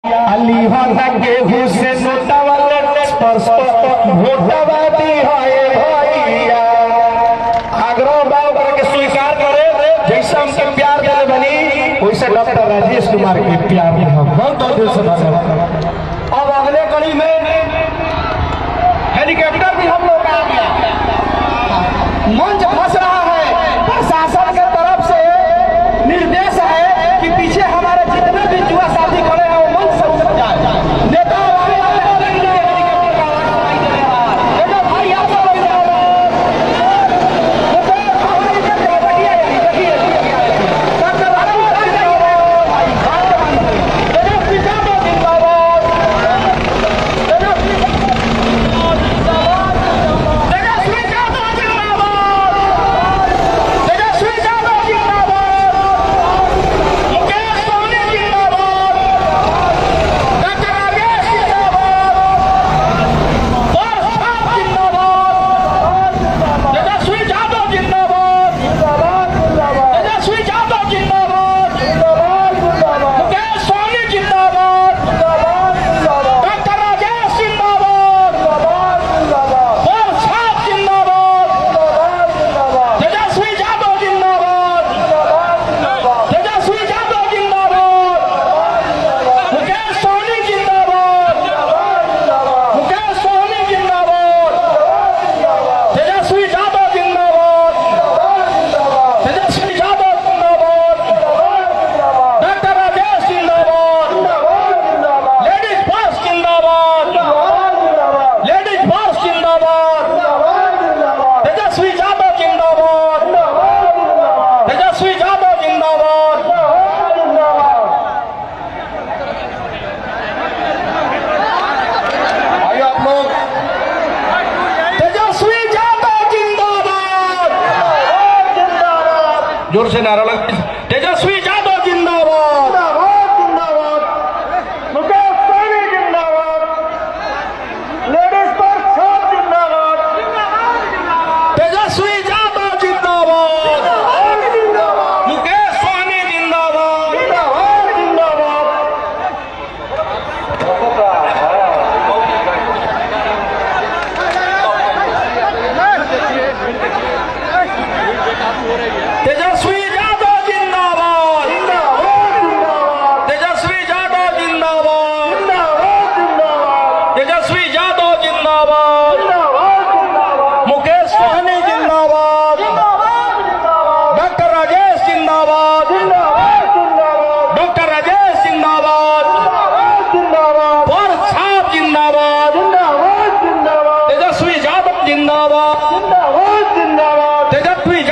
अली के हुसे नोटावाले स्पर्श वोटवादी है भैया आग्रह बाबू करके स्वीकार करे जैसा हमसे प्यार करे बनी वैसे डॉक्टर राजेश कुमार के प्यार में हम बहुत दिल से धन्यवाद। अब अगले कड़ी में हेलीकॉप्टर भी हम लोग आ गया मंच फंस रहा है प्रशासन के तरफ से निर्देश है कि पीछे हमारे जितने भी जुआ साथी खड़े हैं वो मंच से उतर जाए। नेता भाई आप जोर से नारा लग तेजस्वी यादव जिंदाबाद जिंदाबाद मुकेश सहनी जिंदाबाद लेडीज पर छाप जिंदाबाद तेजस्वी यादव जिंदाबाद मुकेश सहनी जिंदाबाद तेजस्वी यादव जिंदाबाद तेजस्वी यादव जिंदाबाद तेजस्वी यादव जिंदाबाद मुकेश सहनी जिंदाबाद डॉक्टर राजेश जिंदाबाद डॉक्टर राजेश जिंदाबाद पर छाप जिंदाबाद तेजस्वी यादव जिंदाबाद तेजस्वी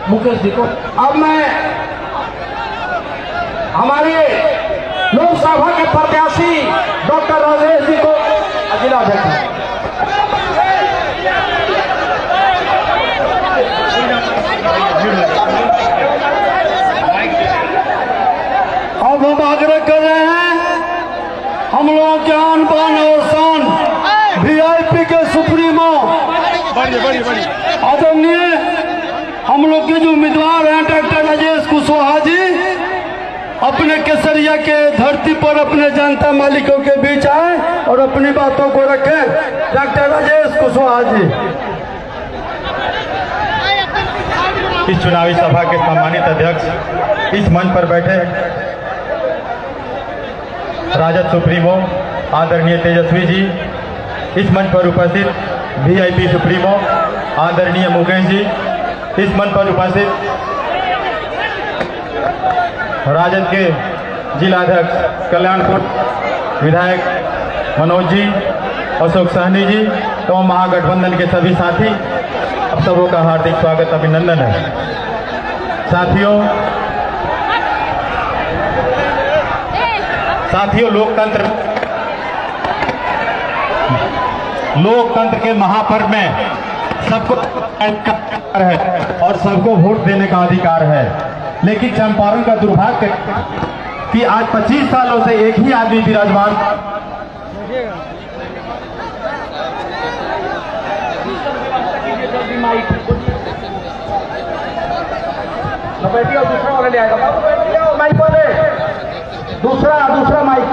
मुकेश जी को अब मैं हमारे लोकसभा के प्रत्याशी डॉक्टर राजेश जी को जिला अध्यक्ष अब हम आग्रह कर रहे हैं हम लोगों के आन बान और शान वीआईपी के सुप्रीमो आदरणीय हम लोग के जो उम्मीदवार हैं डॉक्टर राजेश कुशवाहा जी अपने केसरिया के धरती पर अपने जनता मालिकों के बीच आए और अपनी बातों को रखें। डॉक्टर राजेश कुशवाहा जी इस चुनावी सभा के सम्मानित अध्यक्ष, इस मंच पर बैठे राजद सुप्रीमो आदरणीय तेजस्वी जी, इस मंच पर उपस्थित वीआईपी सुप्रीमो आदरणीय मुकेश जी, इस मंच पर उपस्थित राजद के जिलाध्यक्ष कल्याणपुर विधायक मनोज जी, अशोक सहनी जी एवं महागठबंधन के सभी साथी, आप सबों का हार्दिक स्वागत अभिनंदन है। साथियों लोकतंत्र के महापर्व में सबको अधिकार है और सबको वोट देने का अधिकार है, लेकिन चंपारण का दुर्भाग्य कि आज 25 सालों से एक ही आदमी विराजमान दूसरा माइक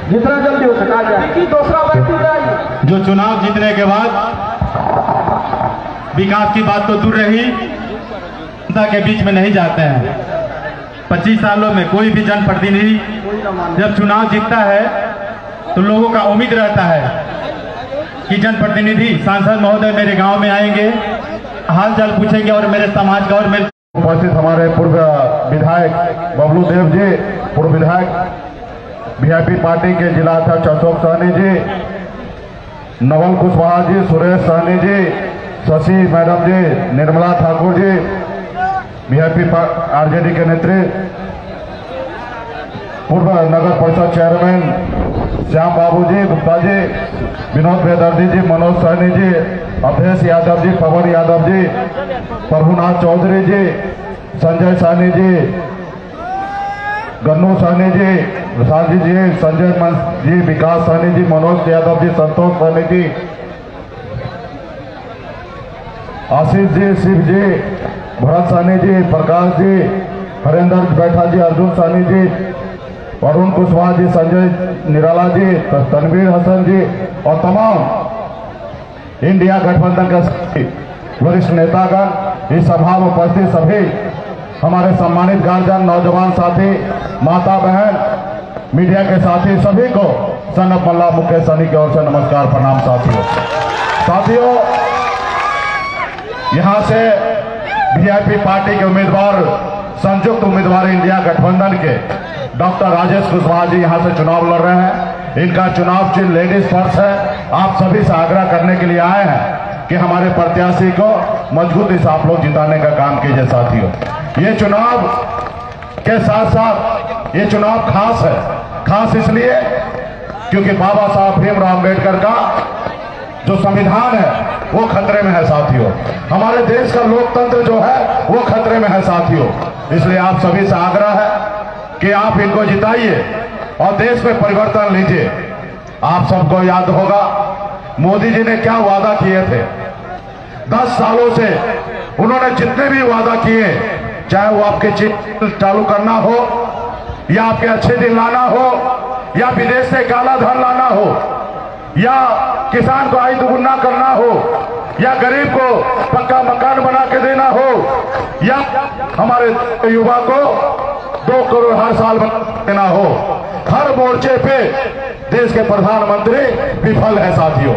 जितना जल्दी हो सका जाए। दूसरा माइक जो चुनाव जीतने के बाद विकास की बात तो दूर रही, जनता के बीच में नहीं जाते हैं। 25 सालों में कोई भी जनप्रतिनिधि जब चुनाव जीतता है तो लोगों का उम्मीद रहता है कि जनप्रतिनिधि सांसद महोदय मेरे गांव में आएंगे, हाल चाल पूछेंगे और मेरे समाज का और मेरे उपस्थित हमारे पूर्व विधायक बबलू देव जी, पूर्व विधायक वीआईपी पार्टी के जिला अध्यक्ष अशोक सहनी जी, नवल कुशवाहा जी, सुरेश सहनी जी, शशि मैडम जी, निर्मला ठाकुर जी, वीआईपी आरजेडी के नेत्री, पूर्व नगर परिषद चेयरमैन श्याम बाबू जी गुप्ता जी, विनोद बेदर्दी जी, मनोज सहनी जी, अवधेश यादव जी, पवन यादव जी, प्रभुनाथ चौधरी जी, संजय सहनी जी, गन्नू सहनी जी, प्रसाद जी, संजय जी, विकास सहनी जी, मनोज यादव जी, संतोष सहनी जी, आशीष जी, शिव जी, भरत सहनी जी, प्रकाश जी, हरेंद्र बैठा जी, अर्जुन सहनी जी, अरुण कुशवाहा जी, संजय निराला जी, तनवीर हसन जी और तमाम इंडिया गठबंधन के वरिष्ठ नेतागण, इस सभा में उपस्थित सभी हमारे सम्मानित गार्जियन, नौजवान साथी, माता बहन, मीडिया के साथी, सभी को सनत मल्ला मुकेश सहनी की ओर से नमस्कार प्रणाम। साथियों यहां से वीआईपी पार्टी के उम्मीदवार, संयुक्त उम्मीदवार इंडिया गठबंधन के डॉक्टर राजेश कुशवाहा जी यहां से चुनाव लड़ रहे हैं। इनका चुनाव चिन्ह लेडीज पर्स है। आप सभी से आग्रह करने के लिए आए हैं कि हमारे प्रत्याशी को मजबूती से आप लोग जिताने का काम कीजिए। साथियों ये चुनाव के साथ साथ ये चुनाव खास है। खास इसलिए क्योंकि बाबा साहब भीमराव अम्बेडकर का जो संविधान है वो खतरे में है। साथियों हमारे देश का लोकतंत्र जो है वो खतरे में है। साथियों इसलिए आप सभी से आग्रह है कि आप इनको जिताइए और देश में परिवर्तन लीजिए। आप सबको याद होगा मोदी जी ने क्या वादा किए थे। 10 सालों से उन्होंने जितने भी वादा किए, चाहे वो आपके चिट चालू करना हो या आपके अच्छे दिन लाना हो या विदेश से काला धन लाना हो या किसान को आय दुगुना करना हो या गरीब को पक्का मकान बना के देना हो या हमारे युवा को 2 करोड़ हर साल देना हो, हर मोर्चे पे देश के प्रधानमंत्री विफल है। साथियों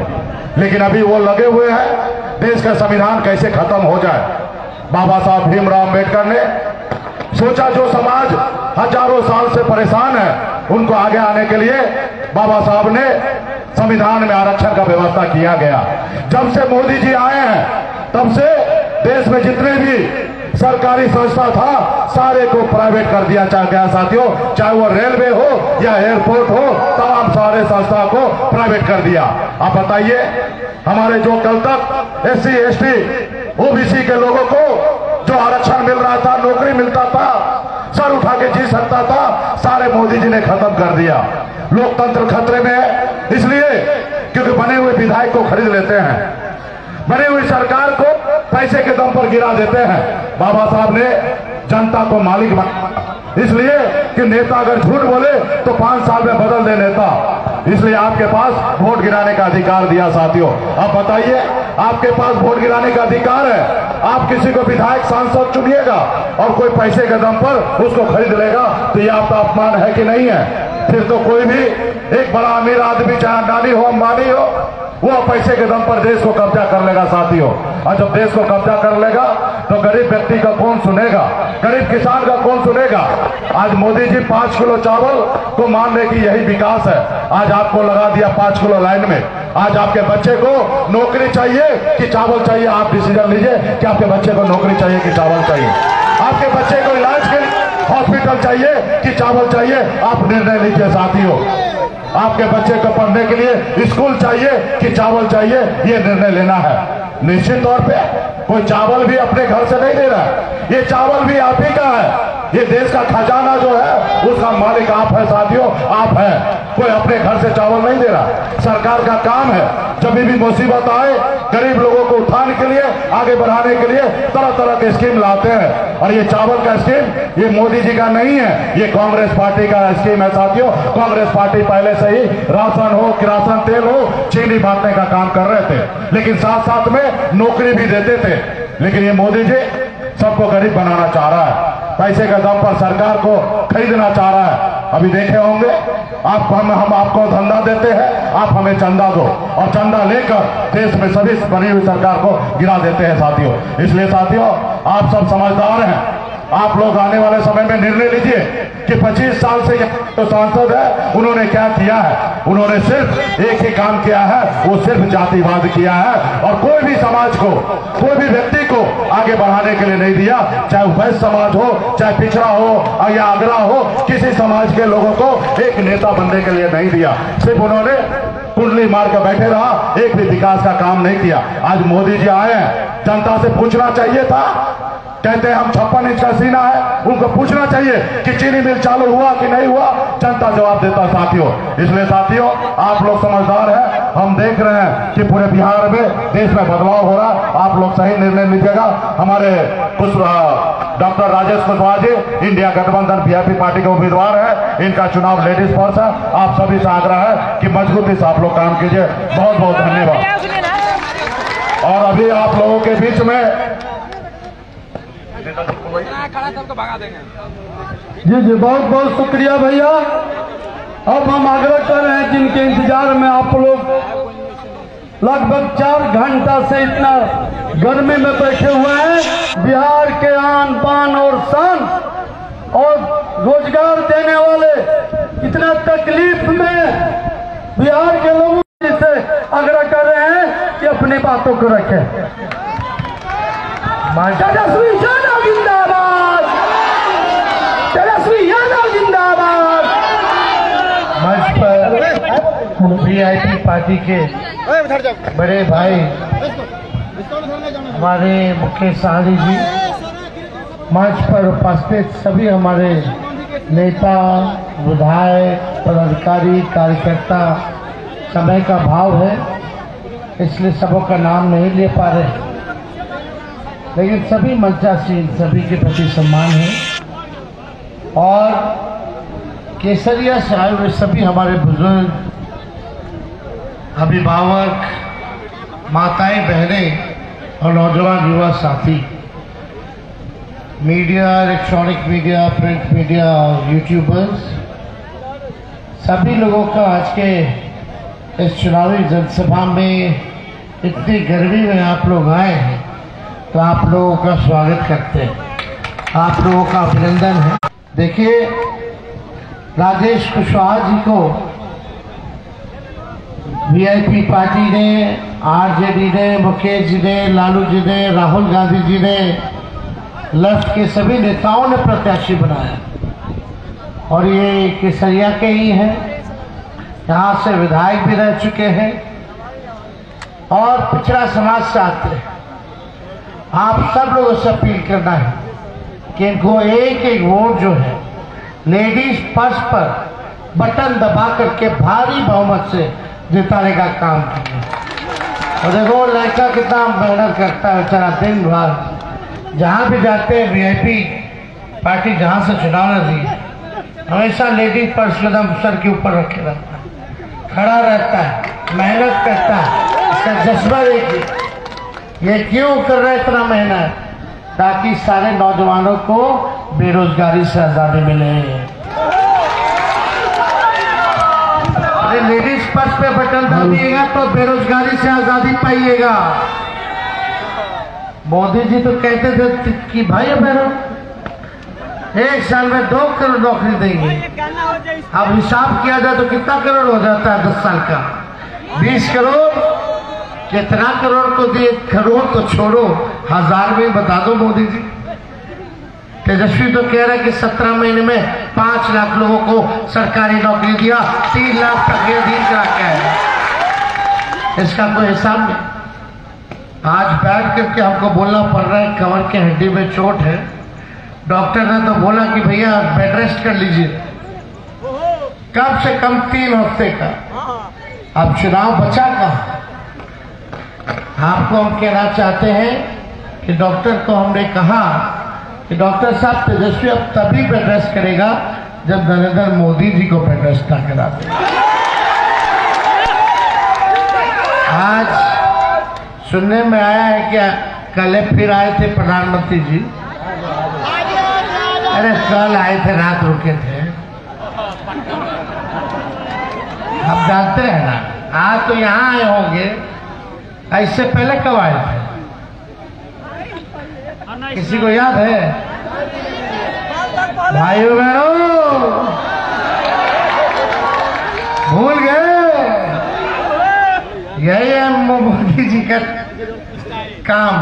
लेकिन अभी वो लगे हुए हैं देश का संविधान कैसे खत्म हो जाए। बाबा साहब भीमराव अम्बेडकर ने सोचा जो समाज हजारों साल से परेशान है उनको आगे आने के लिए बाबा साहब ने संविधान में आरक्षण का व्यवस्था किया गया। जब से मोदी जी आए हैं तब से देश में जितने भी सरकारी संस्था था सारे को प्राइवेट कर दिया गया। साथियों चाहे वो रेलवे हो या एयरपोर्ट हो, तमाम सारे संस्था को प्राइवेट कर दिया। आप बताइए हमारे जो कल तक SC ST OBC के लोगों को जो आरक्षण मिल रहा था, नौकरी मिलता था, सर उठा के जी सकता था, सारे मोदी जी ने खत्म कर दिया। लोकतंत्र खतरे में है इसलिए क्योंकि बने हुए विधायक को खरीद लेते हैं, बनी हुई सरकार को पैसे के दम पर गिरा देते हैं। बाबा साहब ने जनता को मालिक बनाया इसलिए कि नेता अगर झूठ बोले तो 5 साल में बदल दे नेता, इसलिए आपके पास वोट गिराने का अधिकार दिया। साथियों आप बताइए आपके पास वोट गिराने का अधिकार है, आप किसी को विधायक सांसद चुनिएगा और कोई पैसे के दम पर उसको खरीद लेगा तो ये आपका अपमान है कि नहीं है। फिर तो कोई भी एक बड़ा अमीर आदमी चाहे अडानी हो अंबानी हो वो पैसे के दम पर देश को कब्जा कर लेगा। साथियों और जब देश को कब्जा कर लेगा तो गरीब व्यक्ति का कौन सुनेगा, गरीब किसान का कौन सुनेगा। आज मोदी जी 5 किलो चावल को मान रहे कि यही विकास है, आज आपको लगा दिया 5 किलो लाइन में। आज आपके बच्चे को नौकरी चाहिए कि चावल चाहिए, आप डिसीजन लीजिए कि आपके बच्चे को नौकरी चाहिए कि चावल चाहिए। आप साइकिल चाहिए कि चावल चाहिए, आप निर्णय लीजिए साथियों। आपके बच्चे को पढ़ने के लिए स्कूल चाहिए कि चावल चाहिए, ये निर्णय लेना है। निश्चित तौर पे कोई चावल भी अपने घर से नहीं दे रहा है, ये चावल भी आप ही का है। ये देश का खजाना जो है उसका मालिक आप है साथियों, आप है। कोई अपने घर से चावल नहीं दे रहा। सरकार का काम है जब भी मुसीबत आए गरीब लोगों को उठाने के लिए, आगे बढ़ाने के लिए तरह तरह के स्कीम लाते हैं। और ये चावल का स्कीम ये मोदी जी का नहीं है, ये कांग्रेस पार्टी का स्कीम है साथियों। कांग्रेस पार्टी पहले से ही राशन हो, किरासन तेल हो, चीनी बांटने का काम कर रहे थे, लेकिन साथ साथ में नौकरी भी देते थे। लेकिन ये मोदी जी सबको गरीब बनाना चाह रहा है, पैसे के दम पर सरकार को खरीदना चाह रहा है। अभी देखे होंगे हम आपको धंधा देते हैं, आप हमें चंदा दो, और चंदा लेकर देश में सभी बनी हुई सरकार को गिरा देते हैं साथियों। इसलिए साथियों आप सब समझदार हैं, आप लोग आने वाले समय में निर्णय लीजिए कि 25 साल से तो सांसद है, उन्होंने क्या किया है। उन्होंने सिर्फ एक ही काम किया है, वो सिर्फ जातिवाद किया है, और कोई भी समाज को, कोई भी व्यक्ति को आगे बढ़ाने के लिए नहीं दिया। चाहे वैश्य समाज हो, चाहे पिछड़ा हो या अगड़ा हो, किसी समाज के लोगों को एक नेता बनने के लिए नहीं दिया। सिर्फ उन्होंने कुंडली मार कर बैठे रहा, एक भी विकास का काम नहीं किया। आज मोदी जी आए हैं, जनता से पूछना चाहिए था। कहते हैं हम 56 इंच का सीना है, उनको पूछना चाहिए कि चीनी मिल चालू हुआ कि नहीं हुआ, जनता जवाब देता साथियों। इसलिए साथियों आप लोग समझदार हैं, हम देख रहे हैं कि पूरे बिहार में देश में बदलाव हो रहा। आप लोग सही निर्णय लीजिएगा। हमारे डॉक्टर राजेश कुशवाहा जी इंडिया गठबंधन वीआईपी पार्टी के उम्मीदवार है, इनका चुनाव लेडीज फर्स्ट है। आप सभी से आग्रह है कि मजबूती से आप लोग काम कीजिए। बहुत बहुत धन्यवाद। और अभी आप लोगों के बीच में जी बहुत बहुत शुक्रिया भैया। अब हम आग्रह कर रहे हैं जिनके इंतजार में आप लोग लगभग 4 घंटा से इतना गर्मी में बैठे हुए हैं, बिहार के आन बान और शान और रोजगार देने वाले इतना तकलीफ में बिहार के लोगों से आग्रह कर रहे हैं कि अपनी बातों को रखें। तेजस्वी यादव जिंदाबाद, तेजस्वी यादव जिंदाबाद। मंच पर वीआईपी पार्टी के बड़े भाई हमारे मुकेश सहनी जी, मंच पर उपस्थित सभी हमारे नेता, विधायक, पदाधिकारी, कार्यकर्ता, समय का भाव है इसलिए सबों का नाम नहीं ले पा रहे, लेकिन सभी मंचासीन सभी के प्रति सम्मान है। और केसरिया से आए हुए सभी हमारे बुजुर्ग, अभिभावक, माताएं, बहनें और नौजवान युवा साथी, media, electronic media, print media और यूट्यूबर्स, सभी लोगों का आज के इस चुनावी जनसभा में इतनी गर्मी में आप लोग आए हैं तो आप लोगों का स्वागत करते हैं, आप लोगों का अभिनंदन है। देखिए राजेश कुशवाहा जी को वीआईपी पार्टी ने, आरजेडी ने, मुकेश जी ने, लालू जी ने, राहुल गांधी जी ने, लेफ्ट के सभी नेताओं ने प्रत्याशी बनाया और ये केसरिया के ही हैं, यहाँ से विधायक भी रह चुके हैं और पिछड़ा समाज से आते हैं। आप सब लोगों से अपील करना है कि इनको एक एक वोट जो है लेडीज फर्स्ट पर बटन दबा करके भारी बहुमत से जिताने का काम कीजिए। और देखो लड़का कितना मेहनत करता है बेचारा, दिन भर जहाँ भी जाते हैं वीआईपी पार्टी जहाँ से चुनाव लड़ी हमेशा लेडीज फर्स्ट कदम सर के ऊपर रखे रहता है, खड़ा रहता है, मेहनत करता है। इसका जज्बा देखिए, ये क्यों कर रहा है इतना मेहनत, ताकि सारे नौजवानों को बेरोजगारी से आजादी मिले। अरे लेडीज पर्स पे बटन दबाइएगा तो बेरोजगारी से आजादी पाइएगा। मोदी जी तो कहते थे कि भाई बहनों 1 साल में 2 करोड़ नौकरी देंगे, अब हिसाब किया जाए तो कितना करोड़ हो जाता है 10 साल का, 20 करोड़। कितना करोड़ को दिए, करोड़ तो छोड़ो, 1000 में बता दो मोदी जी। तेजस्वी तो कह रहा है कि 17 महीने में 5 लाख लोगों को सरकारी नौकरी दिया, 3 लाख प्रक्रिया अधीन करा के है। इसका कोई हिसाब नहीं। आज बैठ करके हमको बोलना पड़ रहा है कमर के हड्डी में चोट है, डॉक्टर ने तो बोला कि भैया बेड रेस्ट कर लीजिए, कम से कम 3 हफ्ते का। अब चुनाव बचा कहाँ? आपको हम कहना चाहते हैं कि डॉक्टर को हमने कहा कि डॉक्टर साहब तेजस्वी अब तभी बेड रेस्ट करेगा जब नरेंद्र मोदी जी को बेड रेस्ट ना करा दे। आज सुनने में आया है कि कल फिर आए थे प्रधानमंत्री जी। अरे कल आए थे, रात रुके थे, आप जानते हैं ना। आज तो यहाँ आए होंगे, इससे पहले कब आए थे? किसी को याद है? भाइयों बहनों, भूल गए? यही है मोदी जी का काम,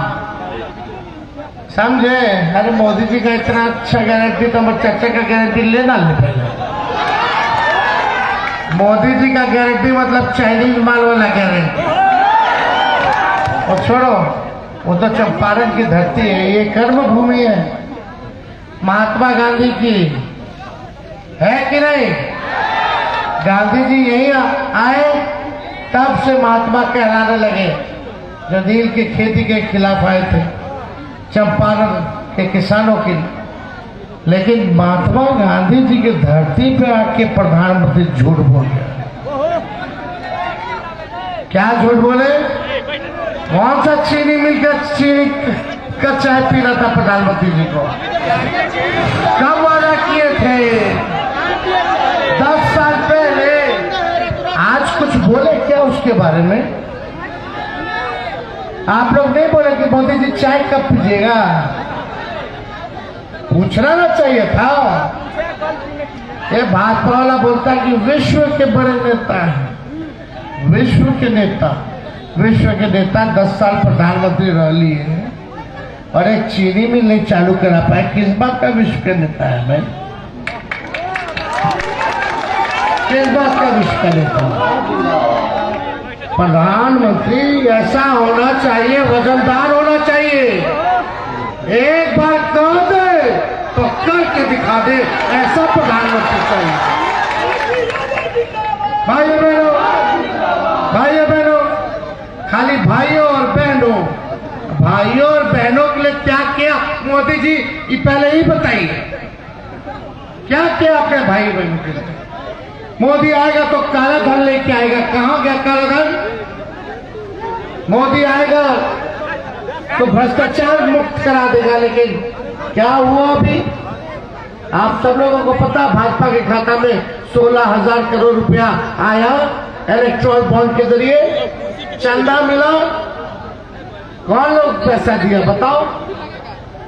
समझे? अरे मोदी जी का इतना अच्छा गारंटी तो हमारे चाचा का गारंटी लेना ले पहले। मोदी जी का गारंटी मतलब चाइनीज माल वाला गारंटी। और छोड़ो, वो तो चंपारण की धरती है, ये कर्म भूमि है महात्मा गांधी की, है कि नहीं? गांधी जी यही आए तब से महात्मा कहलाने लगे, जो नील की खेती के खिलाफ आए थे चंपारण के किसानों के। लेकिन महात्मा गांधी जी की धरती पे आके प्रधानमंत्री झूठ बोल गया। क्या झूठ बोले? कौन सा चीनी मिल का चीनी का चाय पीना था प्रधानमंत्री जी को? कब वादा किए थे? 10 साल पहले। आज कुछ बोले क्या उसके बारे में? आप लोग नहीं बोले कि मोदी जी चाय कब पीजिएगा? पूछना ना चाहिए था। ये भाजपा वाला बोलता है कि विश्व के बड़े नेता हैं, विश्व के नेता। विश्व के नेता 10 साल प्रधानमंत्री रह लिए और एक चीनी मिल नहीं चालू करा पाए। किस बात का विश्व के नेता है भाई? किस बात का विश्व का नेता? प्रधानमंत्री ऐसा होना चाहिए, वजनदार होना चाहिए। एक बार कह दे तो करके दिखा दे, ऐसा प्रधानमंत्री चाहिए। भाइयों बहनों, भाइयों बहनों, खाली भाइयों और बहनों, भाइयों और बहनों के लिए क्या किया मोदी जी, ये पहले ही बताइए। क्या किया आपने भाई बहनों के लिए? मोदी आएगा तो काला धन लेके आएगा। कहां गया काला धन? मोदी आएगा तो भ्रष्टाचार मुक्त करा देगा। लेकिन क्या हुआ अभी? आप सब लोगों को पता, भाजपा के खाता में 16,000 करोड़ रुपया आया इलेक्ट्रॉल बॉन्ड के जरिए, चंदा मिला। कौन लोग पैसा दिया बताओ?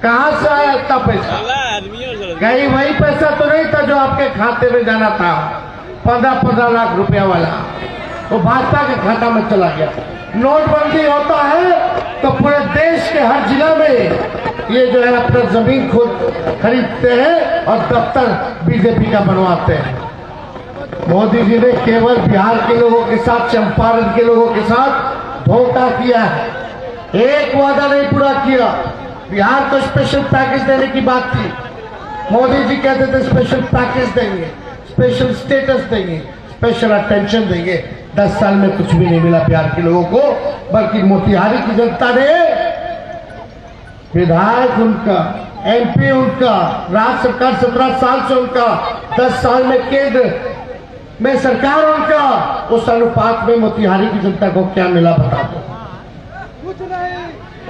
कहां से आया इतना पैसा? कहीं वही पैसा तो नहीं था जो आपके खाते में जाना था, 15-15 लाख रुपया वाला, वो भाजपा के खाता में चला गया। नोटबंदी होता है तो पूरे देश के हर जिला में ये जो है अपना जमीन खुद खरीदते हैं और दफ्तर बीजेपी का बनवाते हैं। मोदी जी ने केवल बिहार के लोगों के साथ, चंपारण के लोगों के साथ धोखा किया है। एक वादा नहीं पूरा किया। बिहार को स्पेशल पैकेज देने की बात थी, मोदी जी कहते थे स्पेशल पैकेज देंगे, स्पेशल स्टेटस देंगे, स्पेशल अटेंशन देंगे। 10 साल में कुछ भी नहीं मिला बिहार के लोगों को, बल्कि मोतिहारी की जनता ने विधायक उनका, एमपी उनका, राज्य सरकार 17 साल से उनका, 10 साल में केंद्र में सरकार उनका, उस अनुपात में मोतिहारी की जनता को क्या मिला बता दो?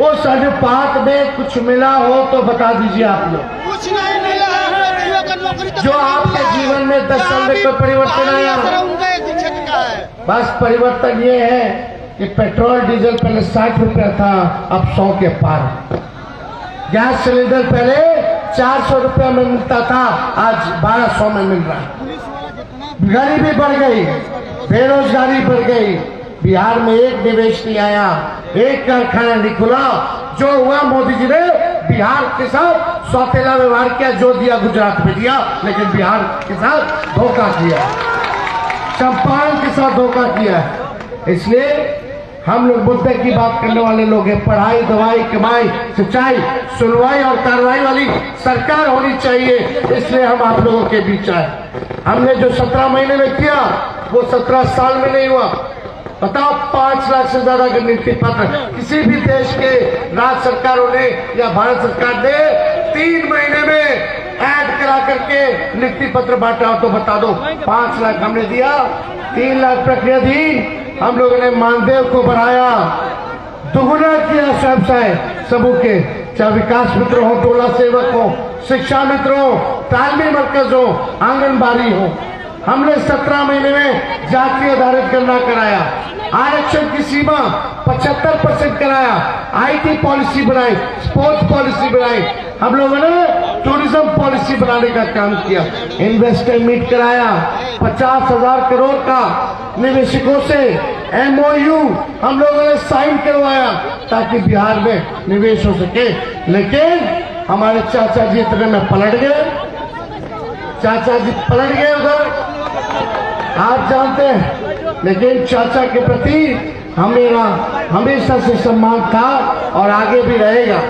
उस अनुपात में कुछ मिला हो तो बता दीजिए आप लोग। कुछ नहीं मिला है। जो आपके जीवन में 10 साल में कोई परिवर्तन आया? बस परिवर्तन ये है कि पेट्रोल डीजल पहले 60 रुपया था, अब 100 के पार। गैस सिलेंडर पहले 400 रुपया में मिलता था, आज 1200 में मिल रहा है। गरीबी बढ़ गई, बेरोजगारी बढ़ गई, बिहार में एक निवेश नहीं आया, एक कारखाना नहीं खुला। जो हुआ मोदी जी ने बिहार के साथ सौतेला व्यवहार किया, जो दिया गुजरात में दिया, लेकिन बिहार के साथ धोखा किया, चंपारण के साथ धोखा किया। इसलिए हम लोग मुद्दे की बात करने वाले लोग हैं। पढ़ाई, दवाई, कमाई, सिंचाई, सुनवाई और कार्रवाई वाली सरकार होनी चाहिए, इसलिए हम आप लोगों के बीच आए। हमने जो 17 महीने में किया वो 17 साल में नहीं हुआ। बताओ, 5 लाख से ज्यादा का नियुक्ति पत्र किसी भी देश के राज्य सरकारों ने या भारत सरकार ने 3 महीने में ऐड करा करके नियुक्ति पत्र बांटा हो तो बता दो। 5 लाख हमने दिया, 3 लाख प्रक्रिया दी, हम लोगों ने मानदेय को बढ़ाया, दोगुना किया व्यवसाय सबों के, चाहे विकास मित्र हो, टोला सेवक हो, शिक्षा मित्र हो, तालमी मरकज हो, आंगनबाड़ी हो। हमने 17 महीने में जाति आधारित गणना कराया, आरक्षण की सीमा 75% कराया, IT पॉलिसी बनाई, स्पोर्ट्स पॉलिसी बनाई, हम लोगों ने टूरिज्म पॉलिसी बनाने का काम किया, इन्वेस्टर मीट कराया, 50,000 करोड़ का निवेशकों से MOU हम लोगों ने साइन करवाया ताकि बिहार में निवेश हो सके। लेकिन हमारे चाचा जी इतने में पलट गए, चाचा जी पलट गए उधर, आप जानते हैं। लेकिन चाचा के प्रति हमेरा हमेशा से सम्मान था और आगे भी रहेगा।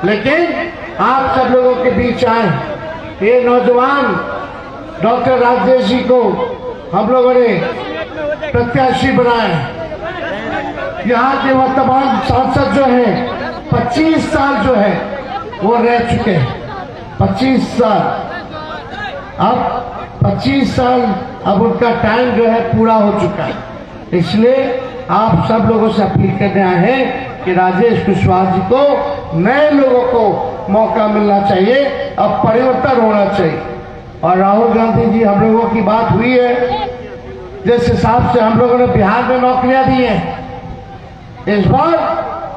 लेकिन आप सब लोगों के बीच आए, ये नौजवान डॉक्टर राजेश जी को हम लोगों ने प्रत्याशी बनाया। यहाँ के वर्तमान सांसद जो है 25 साल जो है वो रह चुके हैं, 25 साल, अब 25 साल अब उनका टाइम जो है पूरा हो चुका है। इसलिए आप सब लोगों से अपील करने आए हैं कि राजेश कुशवाहा जी को, नए लोगों को मौका मिलना चाहिए, अब परिवर्तन होना चाहिए। और राहुल गांधी जी, हम लोगों की बात हुई है, जिस हिसाब से हम लोगों ने बिहार में नौकरियां दी हैं, इस बार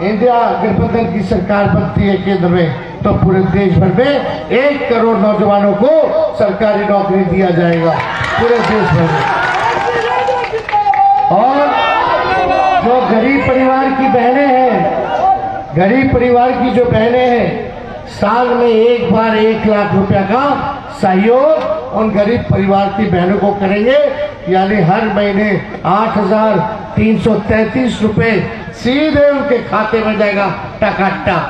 इंडिया गठबंधन की सरकार बनती है केंद्र में तो पूरे देश भर में 1 करोड़ नौजवानों को सरकारी नौकरी दिया जाएगा पूरे देश भर में। और जो गरीब परिवार की बहनें हैं, गरीब परिवार की जो बहनें हैं, साल में एक बार 1 लाख रुपया का सहयोग उन गरीब परिवार की बहनों को करेंगे, यानी हर महीने 8,333 रुपए सीधे उनके खाते में जाएगा, टकाटक।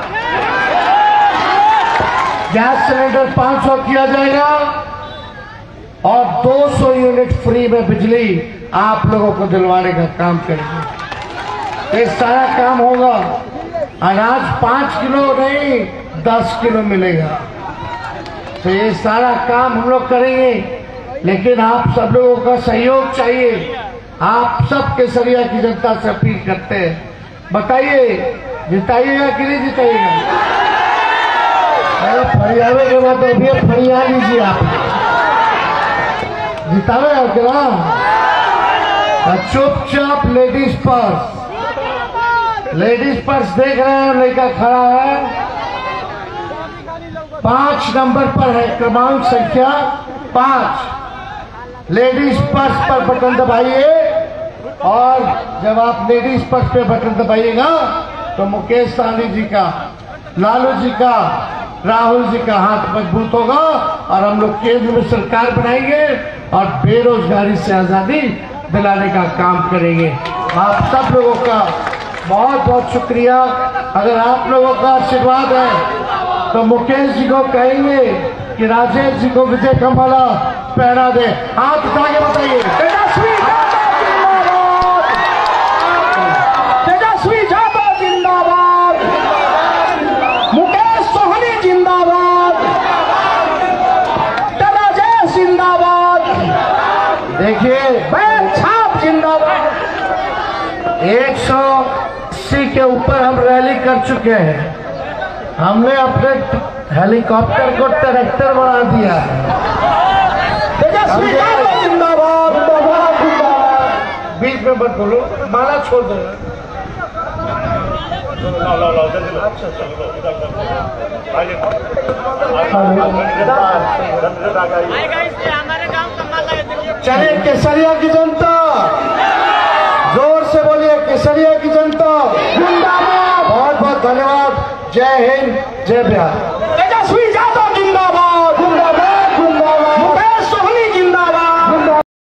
गैस सिलेंडर 500 किया जाएगा और 200 यूनिट फ्री में बिजली आप लोगों को दिलवाने का काम करेंगे। ये सारा काम होगा। अनाज 5 किलो नहीं 10 किलो मिलेगा। तो ये सारा काम हम लोग करेंगे, लेकिन आप सब लोगों का सहयोग चाहिए। आप सब केसरिया की जनता से अपील करते हैं, बताइए जिताइएगा कि नहीं जिताइएगा? फरियावे के बाद तो भी फरिया लीजिए, आप जितावे क्या? चुपचाप लेडीज पर्स देख रहे हैं, लड़का खड़ा है 5 नंबर पर है, क्रमांक संख्या 5। लेडीज पर्स पर बटन दबाइए और जब आप लेडीज पर्स पे बटन दबाइएगा तो मुकेश सहनी जी का, लालू जी का, राहुल जी का हाथ मजबूत होगा और हम लोग केंद्र में सरकार बनाएंगे और बेरोजगारी से आजादी दिलाने का काम करेंगे। आप सब लोगों का बहुत बहुत शुक्रिया। अगर आप लोगों का आशीर्वाद है तो मुकेश जी को कहेंगे कि राजेश जी को विजय का माला पहना दे। हाथ उठा के बताइए, तेजस्वी यादव जिंदाबाद, मुकेश सहनी जिंदाबाद, राजेश जिंदाबाद, देखिए छाप जिंदाबाद। 180 के ऊपर हम रैली कर चुके हैं। हमने अपने हेलीकॉप्टर को ट्रैक्टर बना दिया है। तेजस्वी यादव जिंदाबाद, जिंदाबाद। बीच में मत बोलो, माला छोड़ दो। चलिए केसरिया की जनता, जोर से बोलिए केसरिया की जनता जिंदाबाद। बहुत बहुत धन्यवाद। जय हिंद। जय बिहार।